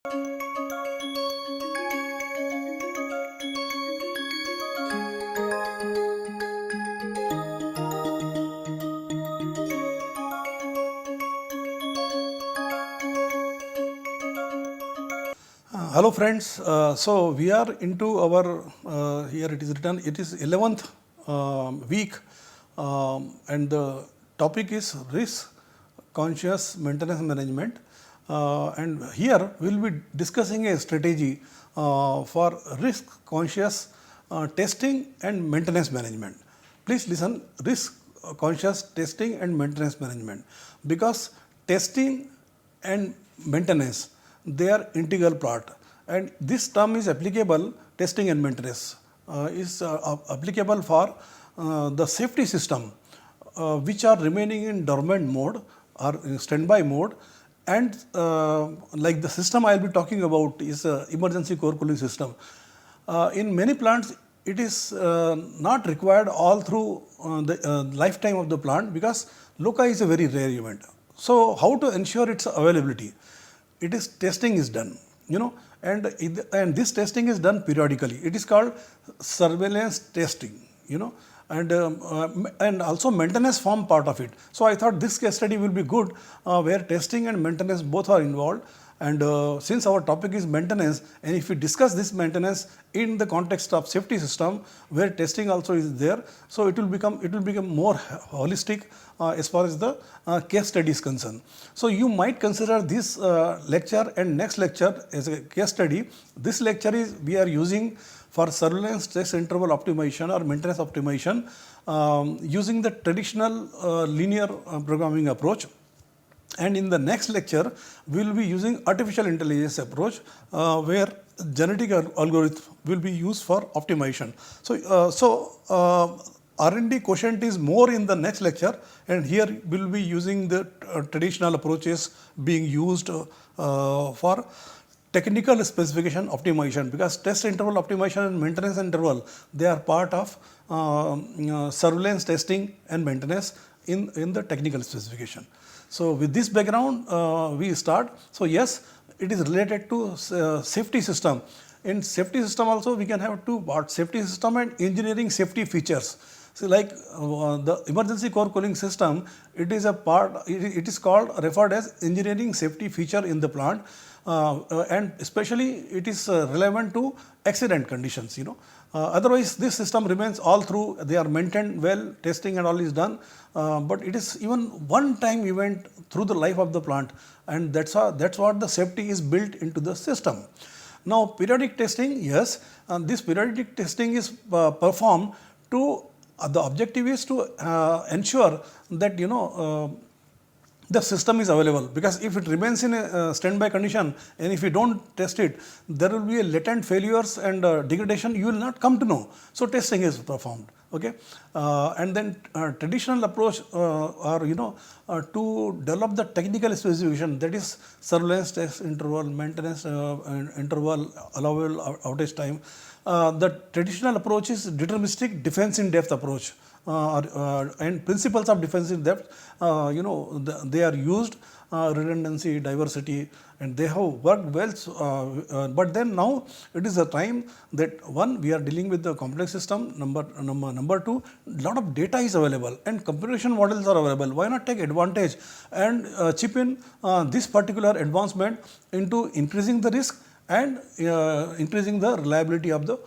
Hello friends, so we are into our, here it is written, it is 11th week and the topic is risk conscious maintenance management, and here we will be discussing a strategy for risk conscious testing and maintenance management. Please listen, risk conscious testing and maintenance management, because testing and maintenance, they are integral part, and this term is applicable, testing and maintenance is applicable for the safety system which are remaining in dormant mode or in standby mode, and like the system I will be talking about is emergency core cooling system. In many plants it is not required all through the lifetime of the plant, because LOCA is a very rare event. So how to ensure its availability? It is testing is done, and this testing is done periodically. It is called surveillance testing, and also maintenance form part of it. So I thought this case study will be good, where testing and maintenance both are involved. And since our topic is maintenance, and if we discuss this maintenance in the context of safety system where testing also is there, so it will become more holistic as far as the case study is concerned. So you might consider this lecture and next lecture as a case study. This lecture is we are using for surveillance test interval optimization or maintenance optimization using the traditional linear programming approach. And in the next lecture, we will be using artificial intelligence approach where genetic algorithm will be used for optimization. So, R&D quotient is more in the next lecture, and here we will be using the traditional approaches being used for technical specification optimization, because test interval optimization and maintenance interval, they are part of surveillance testing and maintenance in the technical specification. So with this background, we start. So yes, it is related to safety system. In safety system also we can have two parts: safety system and engineering safety features. So like the emergency core cooling system, it is a part. It is called referred as engineering safety feature in the plant, and especially it is relevant to accident conditions. Otherwise, this system remains all through. They are maintained well, testing and all is done, but it is even one-time event through the life of the plant, and that's what the safety is built into the system. Now, periodic testing, yes, this periodic testing is performed to the objective is to ensure that the system is available, because if it remains in a standby condition and if you don't test it, there will be a latent failures and degradation you will not come to know. So testing is performed. Okay, and then traditional approach to develop the technical specification, that is surveillance test interval, maintenance interval, allowable outage time. The traditional approach is deterministic defense in depth approach. And principles of defense in depth, they are used, redundancy, diversity, and they have worked well. But then now it is a time that one, we are dealing with the complex system. Number two, lot of data is available and computation models are available. Why not take advantage and chip in this particular advancement into increasing the risk and increasing the reliability of the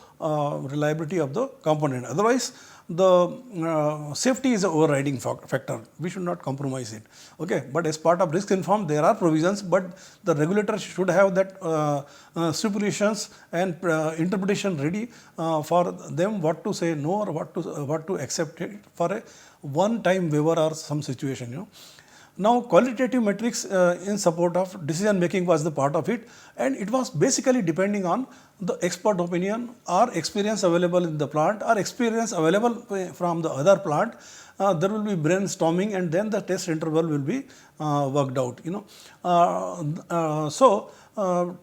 component. Otherwise, the safety is an overriding factor. We should not compromise it. Okay, but as part of risk informed, there are provisions, but the regulator should have that stipulations and interpretation ready for them what to say no or what to accept it for a one-time waiver or some situation. Now, qualitative metrics in support of decision making was the part of it, and it was basically depending on the expert opinion or experience available in the plant or experience available from the other plant. There will be brainstorming and then the test interval will be worked out.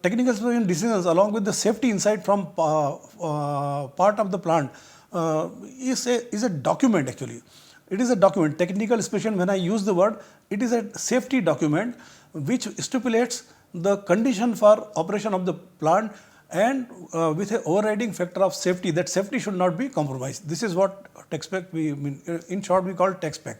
Technical specification decisions along with the safety insight from part of the plant is a document actually. It is a document, technical specification. When I use the word, it is a safety document which stipulates the condition for operation of the plant and with an overriding factor of safety, that safety should not be compromised. This is what tech spec we mean, in short we call tech spec.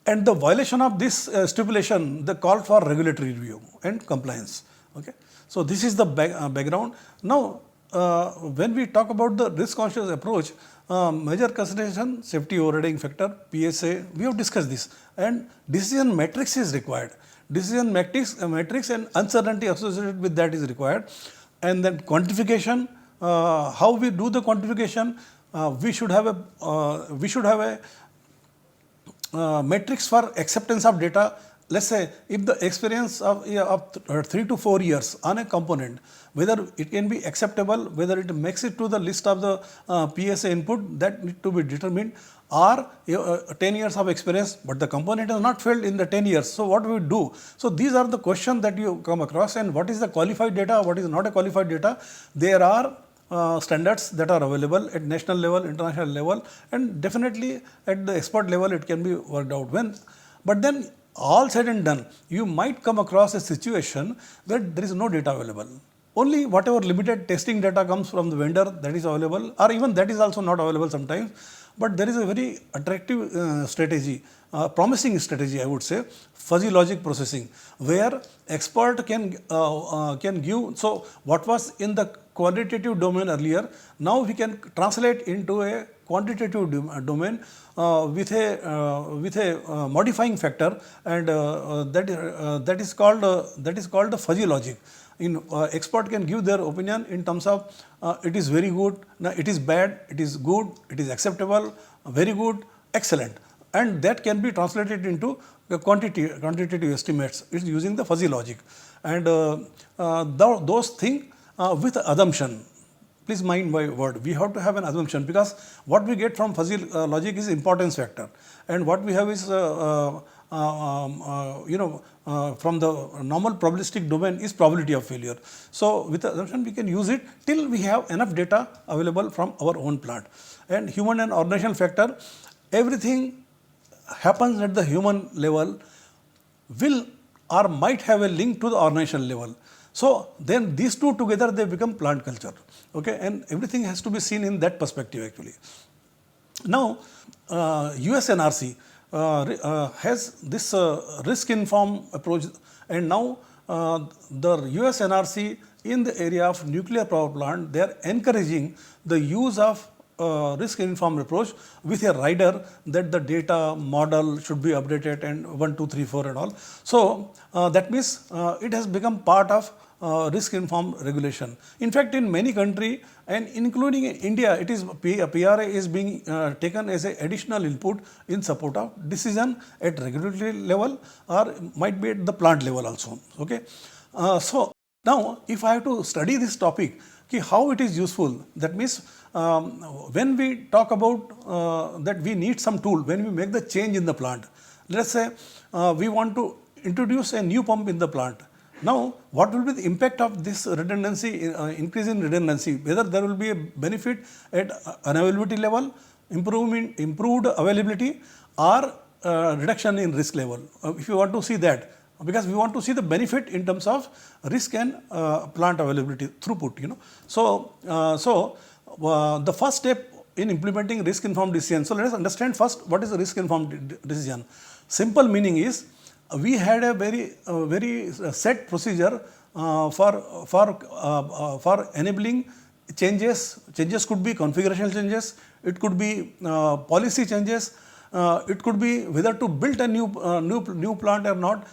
And the violation of this stipulation, the call for regulatory review and compliance. Okay. So this is the background. Now, when we talk about the risk conscious approach, major consideration, safety overriding factor, PSA, we have discussed this, and decision matrix is required. Decision matrix and uncertainty associated with that is required, and then quantification. How we do the quantification? We should have a matrix for acceptance of data. Let's say if the experience of 3 to 4 years on a component, whether it can be acceptable, whether it makes it to the list of the PSA input, that need to be determined, or 10 years of experience, but the component has not failed in the 10 years. So what we do? So these are the questions that you come across, and what is the qualified data, what is not a qualified data. There are standards that are available at national level, international level, and definitely at the expert level it can be worked out. But then all said and done, you might come across a situation where there is no data available. Only whatever limited testing data comes from the vendor, that is available, or even that is also not available sometimes. But there is a very attractive strategy, promising strategy I would say, fuzzy logic processing, where expert can give, so what was in the qualitative domain earlier, now we can translate into a quantitative domain with a modifying factor, and that is called the fuzzy logic. Expert can give their opinion in terms of it is very good, it is bad, it is good, it is acceptable, very good, excellent, and that can be translated into quantitative estimates. It's using the fuzzy logic, and those things with assumption. Please mind my word, we have to have an assumption, because what we get from fuzzy logic is importance factor, and what we have is from the normal probabilistic domain is probability of failure. So with the assumption we can use it till we have enough data available from our own plant. And human and organizational factor, everything happens at the human level will or might have a link to the organizational level. So then these two together they become plant culture. Okay, and everything has to be seen in that perspective actually. Now, USNRC has this risk-informed approach, and now the USNRC in the area of nuclear power plant, they are encouraging the use of risk-informed approach with a rider that the data model should be updated and 1, 2, 3, 4 and all. So that means it has become part of risk-informed regulation. In fact, in many countries and including in India, it is PRA is being taken as an additional input in support of decision at regulatory level or might be at the plant level also. Okay. So now, if I have to study this topic, how it is useful, that means when we talk about that we need some tool, when we make the change in the plant, let's say we want to introduce a new pump in the plant. Now, what will be the impact of this redundancy, increase in redundancy, whether there will be a benefit at unavailability level, improved availability or reduction in risk level. If you want to see that, because we want to see the benefit in terms of risk and plant availability throughput, So, the first step in implementing risk-informed decision. So, let us understand first what is a risk-informed decision. Simple meaning is we had a very set procedure for enabling changes. Changes could be configurational changes, it could be policy changes. It could be whether to build a new plant or not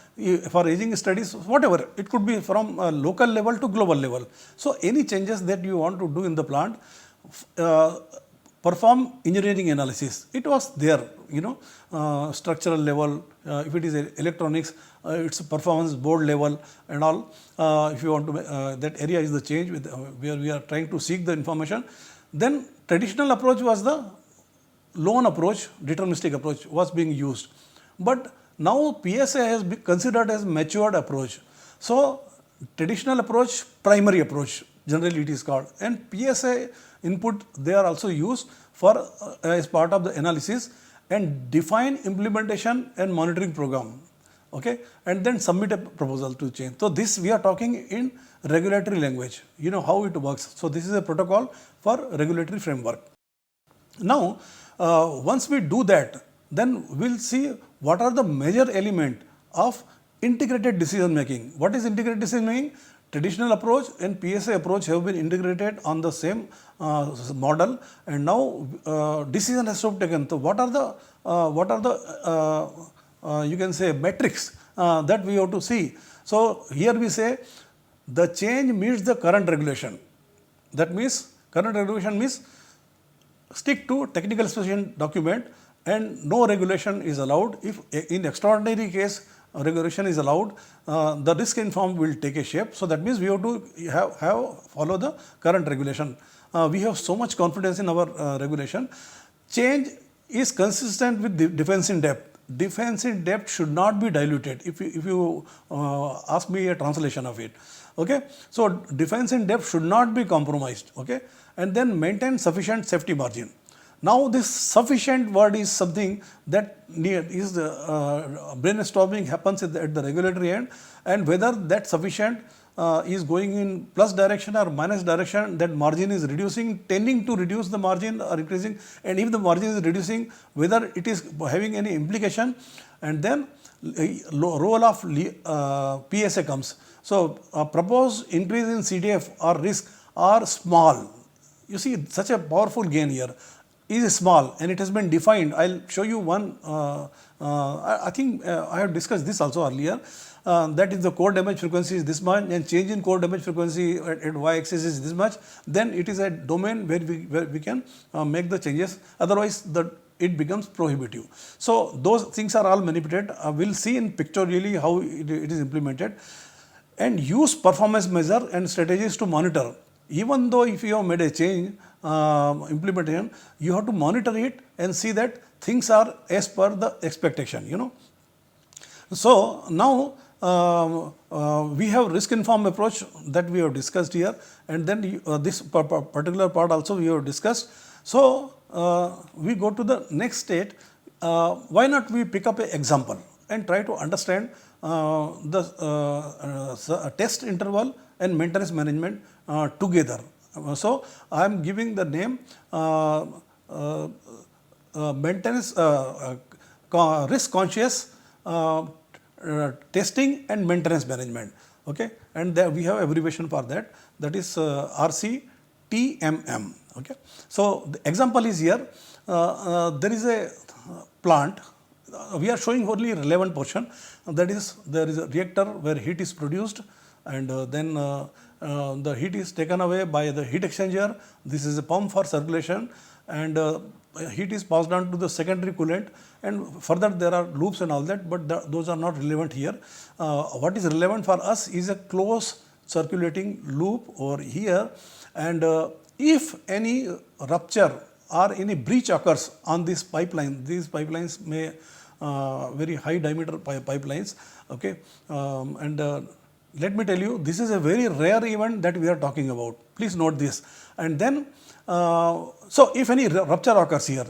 for aging studies, whatever. It could be from local level to global level. So any changes that you want to do in the plant, perform engineering analysis. It was there, structural level. If it is electronics, it's performance board level and all. If you want to, that area is the change where we are trying to seek the information. Then traditional approach was the lone approach, deterministic approach was being used. But now PSA has been considered as matured approach. So traditional approach, primary approach, generally it is called, and PSA input they are also used for as part of the analysis and define implementation and monitoring program. okay, and then submit a proposal to change. So this we are talking in regulatory language, you know how it works. So this is a protocol for regulatory framework. Now, once we do that, then we'll see what are the major element of integrated decision making. What is integrated decision making? Traditional approach and PSA approach have been integrated on the same model, and now decision has to be taken. So what are the you can say metrics that we have to see. So here we say the change meets the current regulation. That means current regulation means stick to technical specification document and no regulation is allowed. If in extraordinary case regulation is allowed, the risk informed will take a shape. So that means we have to follow the current regulation. We have so much confidence in our regulation. Change is consistent with the defense in depth. Defense in depth should not be diluted. If you ask me a translation of it, okay. So defense in depth should not be compromised, okay, and then maintain sufficient safety margin. Now this sufficient word is something that is brainstorming happens at the regulatory end, and whether that sufficient is going in plus direction or minus direction, that margin is reducing, tending to reduce the margin or increasing, and if the margin is reducing, whether it is having any implication, and then role of PSA comes. So proposed increase in CDF or risk are small. You see such a powerful gain here is small and it has been defined. I'll show you one, I think I have discussed this also earlier. That is the core damage frequency is this much and change in core damage frequency at y-axis is this much, then it is a domain where we can make the changes, otherwise it becomes prohibitive. So those things are all manipulated. We'll see in pictorially how it is implemented, and use performance measure and strategies to monitor. Even though if you have made a change implementation, you have to monitor it and see that things are as per the expectation, you know. So now we have risk informed approach that we have discussed here, and then this particular part also we have discussed. So we go to the next state. Why not we pick up an example and try to understand the test interval and maintenance management together. So I am giving the name maintenance risk conscious testing and maintenance management, okay, and there we have abbreviation for that, that is RCTMM, okay. So the example is here, there is a plant, we are showing only relevant portion, that is there is a reactor where heat is produced, and then the heat is taken away by the heat exchanger. This is a pump for circulation, and heat is passed on to the secondary coolant, and further there are loops and all that, but those are not relevant here. What is relevant for us is a closed circulating loop over here, and if any rupture or any breach occurs on this pipeline, these pipelines may very high diameter pipelines, okay, and let me tell you, this is a very rare event that we are talking about. Please note this. And then, so if any rupture occurs here,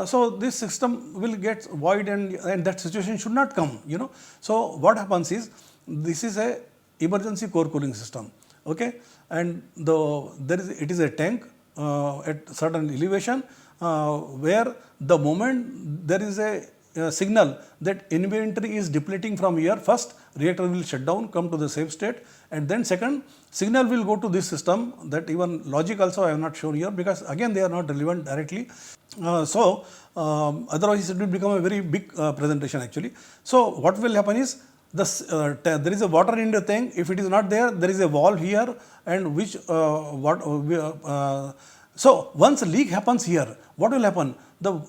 so this system will get void, and that situation should not come, you know. So what happens is, this is a emergency core cooling system, okay, and it is a tank at certain elevation where the moment there is a signal that inventory is depleting from here, first reactor will shut down, come to the safe state, and then second signal will go to this system. That even logic also I have not shown here, because again they are not relevant directly. Otherwise it will become a very big presentation actually. So what will happen is, there is a water in the tank. If it is not there, there is a valve here, and which so once a leak happens here, what will happen? The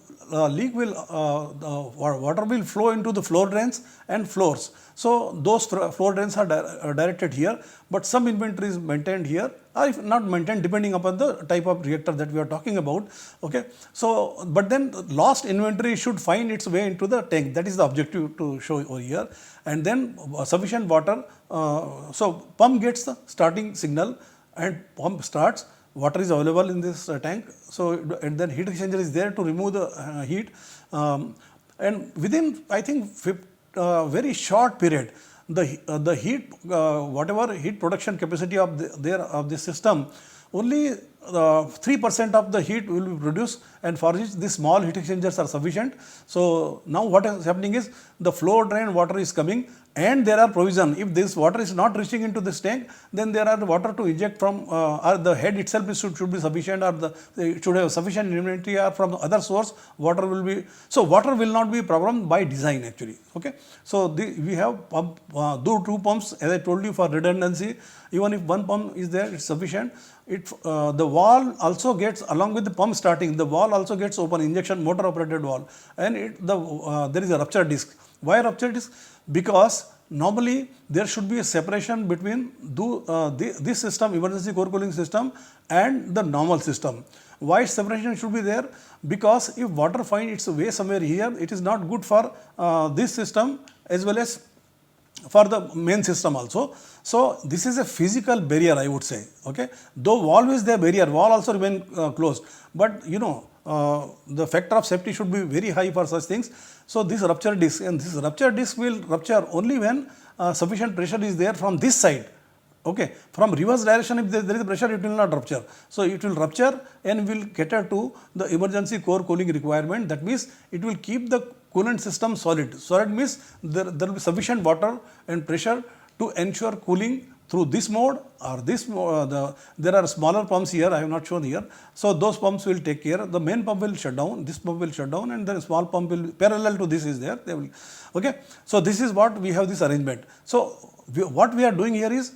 leak will, the water will flow into the floor drains and floors. So those floor drains are directed here, but some inventory is maintained here, or if not maintained, depending upon the type of reactor that we are talking about, okay. So, but then lost inventory should find its way into the tank. That is the objective to show over here, and then sufficient water. So pump gets the starting signal, and pump starts. Water is available in this tank, so and then heat exchanger is there to remove the heat, and within I think very short period, the heat, whatever heat production capacity of the system, only 3% of the heat will be produced, and for which these small heat exchangers are sufficient. So now what is happening is the flow drain water is coming, and there are provision. If this water is not reaching into this tank, then there are water to inject from, or the head itself should be sufficient, or it should have sufficient inventory, or from other source water will be. So water will not be a problem by design actually. Okay. So we have pump, two pumps, as I told you, for redundancy. Even if one pump is there, it's sufficient. The valve also gets, along with the pump starting, the valve also gets open, injection motor operated valve, and there is a rupture disc. Why rupture disc? Because normally there should be a separation between this system, emergency core cooling system, and the normal system. Why separation should be there? Because if water finds its way somewhere here, it is not good for this system as well as for the main system also. So this is a physical barrier, I would say. Okay, though valve is the barrier, valve also remain closed, but you know, the factor of safety should be very high for such things. So this rupture disc, and this rupture disc will rupture only when sufficient pressure is there from this side. Okay, from reverse direction, if there is pressure, it will not rupture. So it will rupture and will cater to the emergency core cooling requirement. That means it will keep the coolant system solid. Solid means there will be sufficient water and pressure to ensure cooling through this mode or this mode. There are smaller pumps here, I have not shown here. So those pumps will take care. The main pump will shut down, this pump will shut down, and the small pump will parallel to this is there. They will. Okay. So this is what we have, this arrangement. So what we are doing here is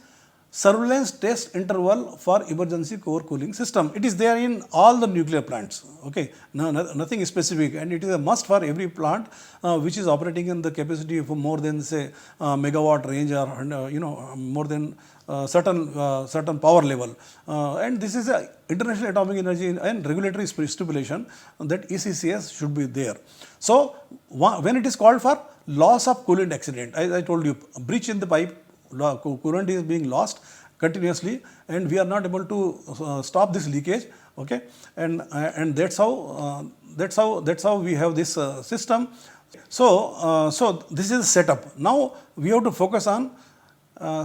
surveillance test interval for emergency core cooling system. It is there in all the nuclear plants. Okay, nothing specific, and it is a must for every plant which is operating in the capacity of more than, say, megawatt range, or you know, more than certain power level. And this is a International Atomic Energy and Regulatory stipulation that ECCS should be there. So when it is called for loss of coolant accident, as I told you, breach in the pipe, coolant is being lost continuously, and we are not able to stop this leakage. Okay, and that's how we have this system. So this is the setup. Now we have to focus on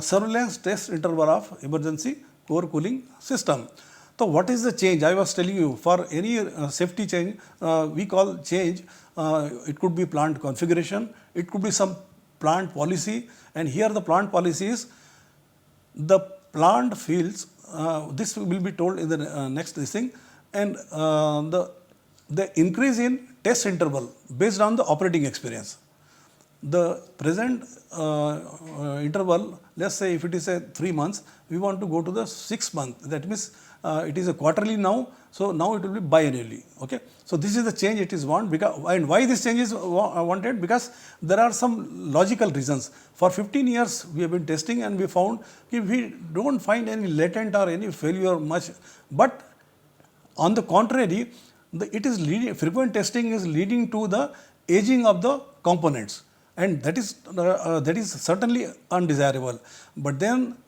surveillance test interval of emergency core cooling system. So what is the change? I was telling you, for any safety change, we call change. It could be plant configuration, it could be some plant policy, and here the plant policy is the plant feels, this will be told in the next thing, and the increase in test interval based on the operating experience. The present interval, let's say if it is a 3 months, we want to go to the 6 month. That means it is a quarterly now, so now it will be biannually. Okay, so this is the change it is want, because, and why this change is wanted? Because there are some logical reasons. For 15 years we have been testing, and we found if we don't find any latent or any failure much, but on the contrary, frequent testing is leading to the aging of the components, and that is certainly undesirable. But then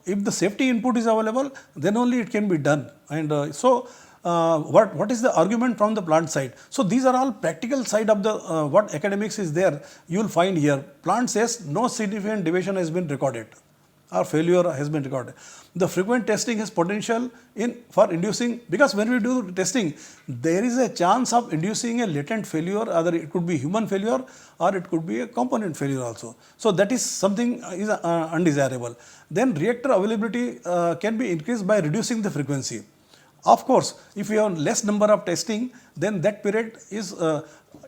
if the safety input is available, then only it can be done. And what is the argument from the plant side? So these are all practical side of the what academics is there. You will find here, plant says no significant deviation has been recorded or failure has been recorded. The frequent testing has potential for inducing, because when we do testing, there is a chance of inducing a latent failure, either it could be human failure or it could be a component failure also. So that is something is undesirable. Then reactor availability can be increased by reducing the frequency. Of course, if you have less number of testing, then that period is,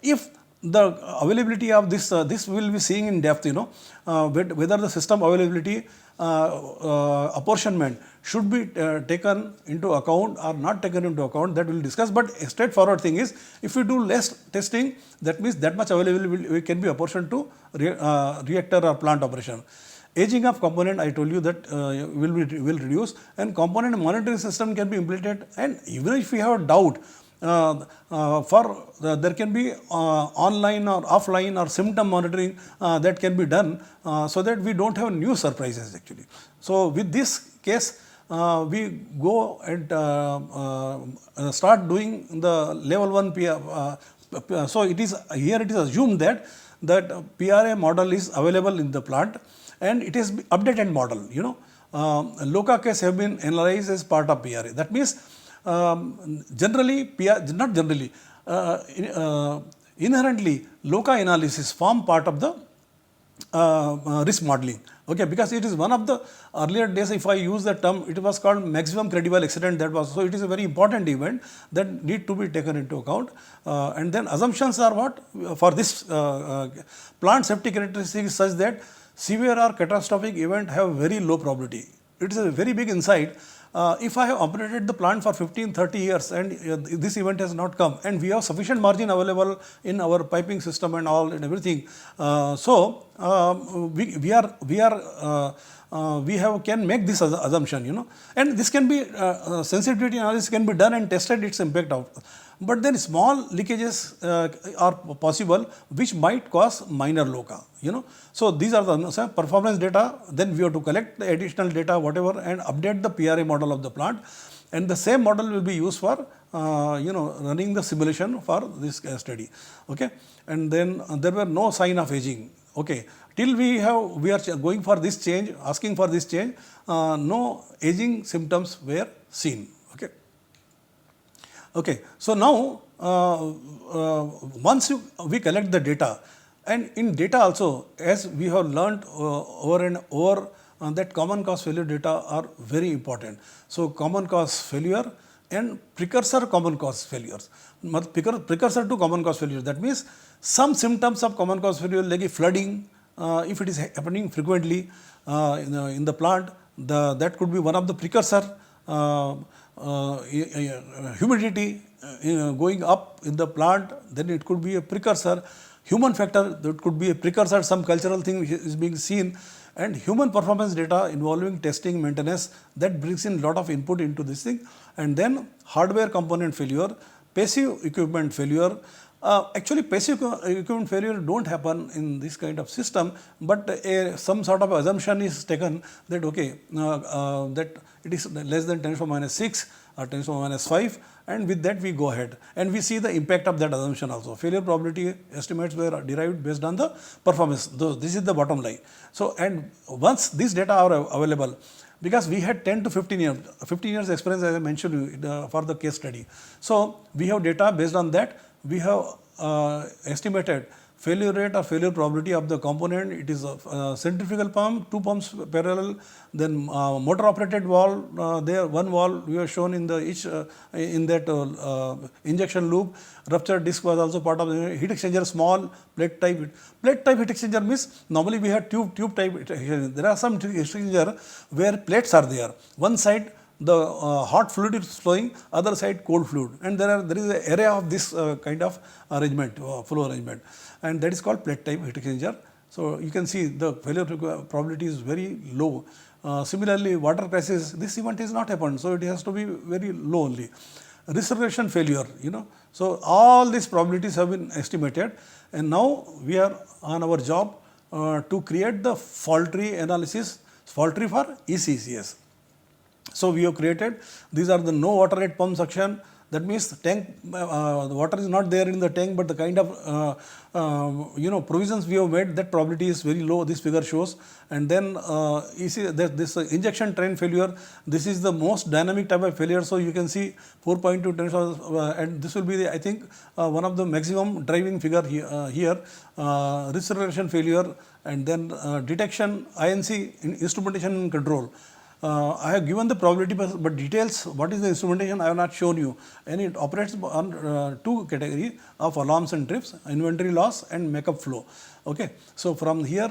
if the availability of this we will be seeing in depth, you know, whether the system availability apportionment should be taken into account or not taken into account, that we will discuss. But a straightforward thing is, if we do less testing, that means that much availability can be apportioned to reactor or plant operation. Aging of component, I told you that will reduce, and component monitoring system can be implemented. And even if we have a doubt, there can be online or offline or symptom monitoring that can be done, so that we don't have new surprises actually. So with this case, we go and start doing the level 1 PR. So it is here, it is assumed that that PRA model is available in the plant and it is updated model, LOCA case have been analyzed as part of PRA. That means generally, not generally, inherently LOCA analysis form part of the risk modeling, okay, because it is one of the earlier days, if I use the term, it was called maximum credible accident, that was, so it is a very important event that need to be taken into account. And then assumptions are what for this plant safety characteristics such that severe or catastrophic event have very low probability. It is a very big insight. If I have operated the plant for 15-30 years and this event has not come and we have sufficient margin available in our piping system and all and everything, we can make this assumption, and this can be sensitivity analysis can be done and tested its impact out. But then small leakages are possible which might cause minor LOCA, So these are the performance data, then we have to collect the additional data whatever and update the PRA model of the plant, and the same model will be used for running the simulation for this study, okay. And then there were no sign of aging, okay. Till we are going for this change, asking for this change, no aging symptoms were seen, okay. Okay, so now once we collect the data, and in data also, as we have learnt over and over, that common cause failure data are very important. So common cause failure and precursor common cause failures, precursor to common cause failure, that means some symptoms of common cause failure like flooding, if it is happening frequently in the plant, that could be one of the precursor. Humidity going up in the plant, then it could be a precursor. Human factor, that could be a precursor, some cultural thing which is being seen, and human performance data involving testing, maintenance, that brings in lot of input into this thing. And then hardware component failure, passive equipment failure. Actually passive equipment failure don't happen in this kind of system, but some sort of assumption is taken that okay, that it is less than 10⁻⁻⁶ or 10⁻⁻⁵, and with that we go ahead and we see the impact of that assumption also. Failure probability estimates were derived based on the performance. This is the bottom line. So, and once these data are available, because we had 10 to 15 years experience, as I mentioned for the case study. So we have data based on that. We have estimated failure rate or failure probability of the component. It is a centrifugal pump, 2 pumps parallel, then motor operated valve, there one valve we have shown in the in that injection loop. Ruptured disc was also part of the heat exchanger, small plate type. Plate type heat exchanger means normally we have tube type heat exchanger. There are some heat exchanger where plates are there. One side the hot fluid is flowing, other side cold fluid, and there is an area of this kind of arrangement, flow arrangement, and that is called plate type heat exchanger. So you can see the failure probability is very low. Similarly, water crisis, this event is not happened, so it has to be very low only. Recirculation failure, so all these probabilities have been estimated, and now we are on our job to create the fault tree analysis, fault tree for ECCS. So we have created, these are the no water rate pump suction. That means the tank, the water is not there in the tank, but the kind of provisions we have made, that probability is very low, this figure shows. And then you see that this injection train failure, this is the most dynamic type of failure. So you can see 4.2 and this will be the, I think one of the maximum driving figure here, recirculation failure, and then detection, INC, instrumentation and control. I have given the probability, but details, what is the instrumentation, I have not shown you. And it operates on two categories of alarms and trips, inventory loss and makeup flow. Okay. So from here,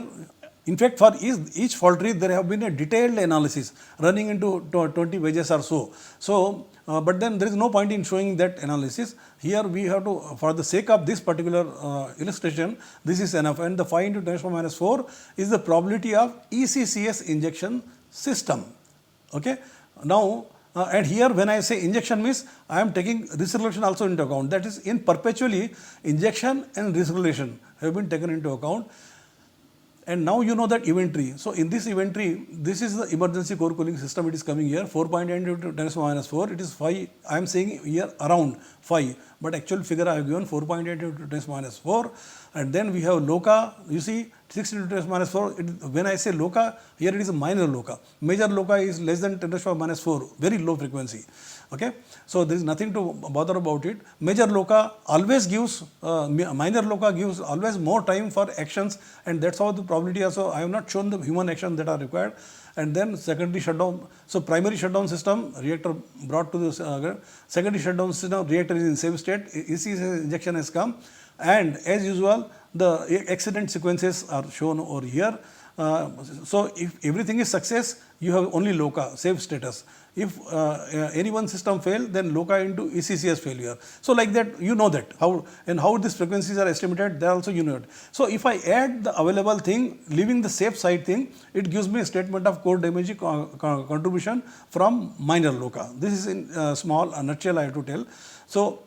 in fact, for each fault tree, there have been a detailed analysis running into 20 pages or so. So, but then there is no point in showing that analysis. Here we have to, for the sake of this particular illustration, this is enough. And the 5 into 10⁻⁴ is the probability of ECCS injection system. Okay. Now, and here when I say injection means I am taking recirculation also into account. That is, in perpetually injection and recirculation have been taken into account. And now you know that event tree. So in this event tree, this is the emergency core cooling system. It is coming here 4.8 into 10 to the minus 4. It is 5. I am saying here around 5, but actual figure I have given 4.8 into 10 to the minus 4. And then we have LOCA. You see 6 into 10 to the minus 4. When I say LOCA, here it is a minor LOCA. Major LOCA is less than 10 to the minus 4. Very low frequency. Okay. So there is nothing to bother about it. Major LOCA always gives, minor LOCA gives always more time for actions, and that's how the probability also. I have not shown the human actions that are required. And then secondary shutdown. So primary shutdown system, reactor brought to this secondary shutdown system, reactor is in same state, ECCS injection has come, and as usual the accident sequences are shown over here. So if everything is success, you have only LOCA, safe status. If any one system fail, then LOCA into ECCS failure. So like that, you know that how these frequencies are estimated, there also you know it. So if I add the available thing, leaving the safe side thing, it gives me a statement of core damage contribution from minor LOCA. This is in small nutshell I have to tell. So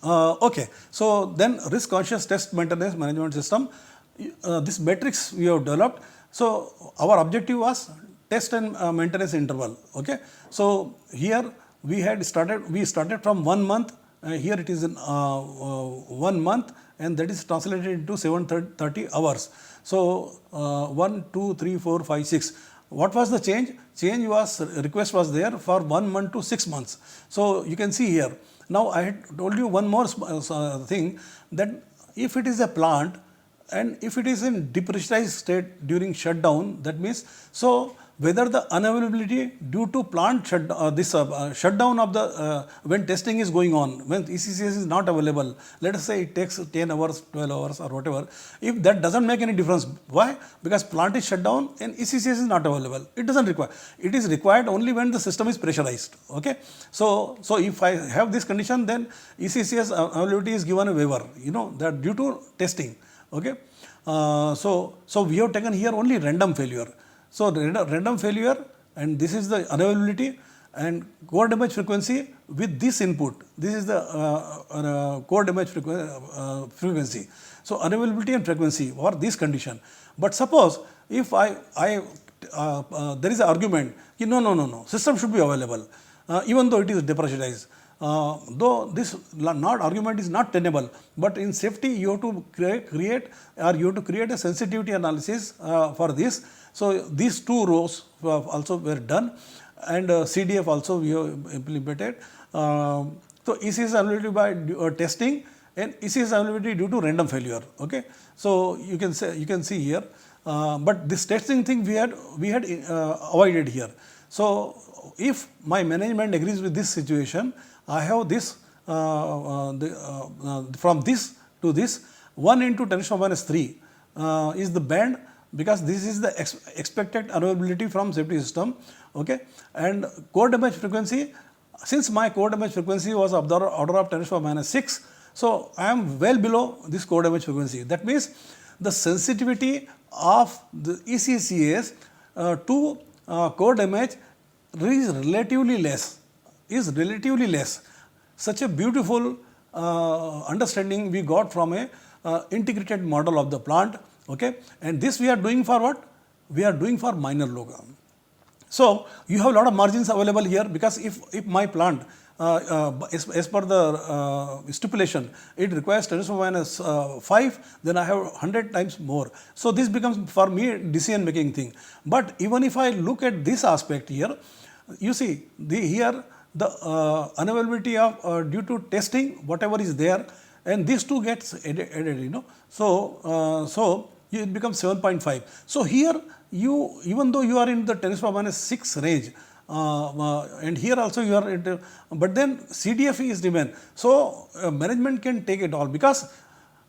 okay, so then risk conscious test maintenance management system. This matrix we have developed. So our objective was test and maintenance interval. Okay, so here we started from 1 month. Here it is in 1 month, and that is translated into 730 hours. So 1, 2, 3, 4, 5, 6. What was the change? Change was, request was there for 1 month to 6 months. So you can see here. Now I had told you one more thing, that if it is a plant and if it is in depressurized state during shutdown, that means, so whether the unavailability due to plant shutdown of the when testing is going on, when ECCS is not available, let us say it takes 10 hours, 12 hours or whatever, if that doesn't make any difference. Why? Because plant is shut down and ECCS is not available. It doesn't require. It is required only when the system is pressurized. Okay. So if I have this condition, then ECCS availability is given a waiver, you know, that due to testing. Okay. So we have taken here only random failure. So random failure, and this is the unavailability and core damage frequency with this input. This is the core damage frequency. So unavailability and frequency for this condition. But suppose if there is an argument, no, system should be available, even though it is depressurized. Though this argument is not tenable, but in safety you have to create a sensitivity analysis for this. So these two rows also were done, and CDF also we have implemented. So ECCS availability by testing and ECCS availability due to random failure. Okay, so you can see here, but this testing thing we had avoided here. So if my management agrees with this situation, I have this from this to this 1 into 10 to the minus 3 is the band, because this is the expected unavailability from safety system. Okay, and core damage frequency, since my core damage frequency was of the order of 10 to the minus 6, so I am well below this core damage frequency. That means the sensitivity of the ECCS to core damage is relatively less. Such a beautiful understanding we got from a integrated model of the plant. Okay, and this we are doing for what? We are doing for minor LOCA. So you have a lot of margins available here, because if my plant as per the stipulation, it requires 10 to the minus 5, then I have 100 times more. So this becomes for me a decision making thing. But even if I look at this aspect here, you see here the unavailability of due to testing, whatever is there, and these two gets added, you know. So it becomes 7.5. So here you, even though you are in the 10 to the minus 6 range, and here also you are into, but then CDF is remain. So management can take it all, because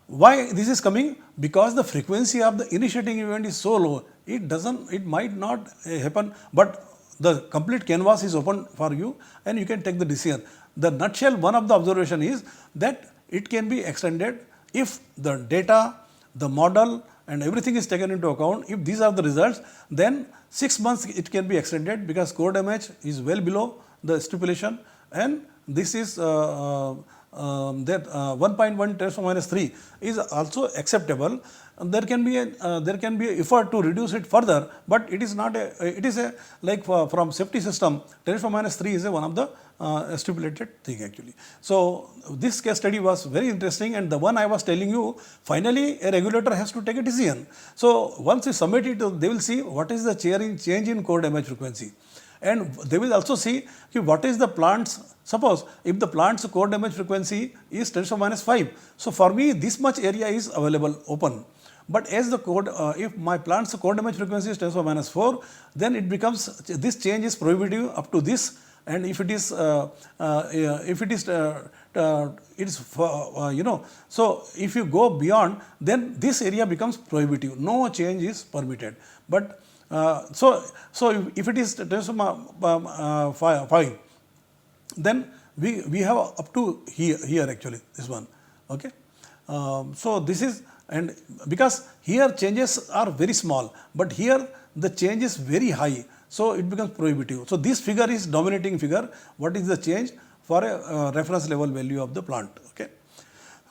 why this is coming? Because the frequency of the initiating event is so low, it might not happen, but the complete canvas is open for you and you can take the decision. The nutshell, one of the observation is that it can be extended if the data, the model and everything is taken into account. If these are the results, then 6 months it can be extended, because core damage is well below the stipulation, and this is that 1.1 10 to the minus 3 is also acceptable. there can be a effort to reduce it further, but it is not it is a like from safety system 10 to minus 3 is one of the stipulated thing actually. So this case study was very interesting, and the one I was telling you, finally a regulator has to take a decision. So once you submit it, they will see what is the change in core damage frequency, and they will also see what is the plant's, suppose if the plant's core damage frequency is 10 to minus 5, so for me this much area is available open. But as the code, if my plant's core damage frequency is 10 to minus 4, then it becomes, this change is prohibitive up to this, and if it is so if you go beyond, then this area becomes prohibitive, no change is permitted. But so if it is 10 to 5, then we have up to here actually, this one, okay. So this is, and because here changes are very small, but here the change is very high, so it becomes prohibitive. So this figure is dominating figure, what is the change for a reference level value of the plant, okay.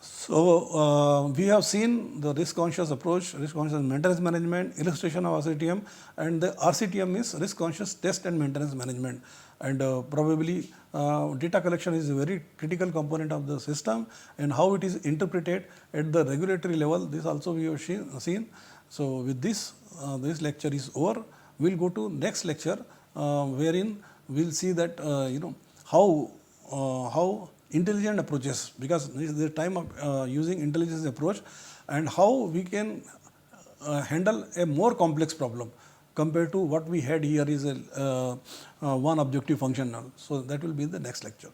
So we have seen the risk conscious approach, risk conscious maintenance management, illustration of RCTM, and the RCTM is risk conscious test and maintenance management. And probably data collection is a very critical component of the system, and how it is interpreted at the regulatory level, this also we have seen. So with this, this lecture is over. We will go to next lecture, wherein we will see that how intelligent approaches, because this is the time of using intelligence approach, and how we can handle a more complex problem compared to what we had here is a one objective functional. So that will be the next lecture.